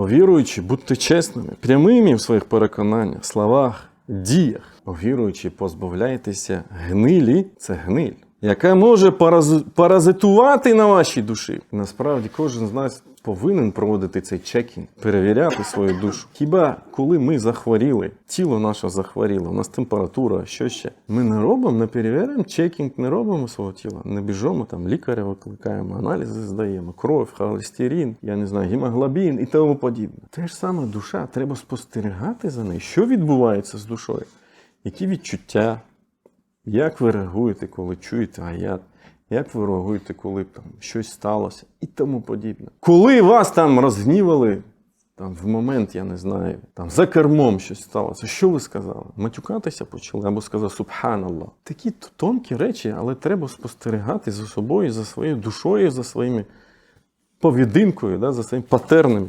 Віруючи, будьте чесними, прямими в своїх переконаннях, словах, діях. Віруючи, позбавляйтеся гнилі, це гниль, яка може паразитувати на вашій душі. Насправді, кожен з нас повинен проводити цей чекінг, перевіряти свою душу. Хіба коли ми захворіли, тіло наше захворіло, у нас температура, що ще? Ми не робимо, не перевіряємо чекінг, не робимо свого тіла. Не біжимо, там лікаря викликаємо, аналізи здаємо, кров, холестерин, я не знаю, гемоглобін і тому подібне. Те ж саме душа, треба спостерігати за нею. Що відбувається з душою? Які відчуття? Як ви реагуєте, коли чуєте аят? Як ви реагуєте, коли там щось сталося? І тому подібне. Коли вас там розгнівали, там в момент, я не знаю, там за кермом щось сталося, що ви сказали? Матюкатися почали або сказали «Субханаллах». Такі тонкі речі, але треба спостерігати за собою, за своєю душою, за своїми поведінкою, за своїми патернами.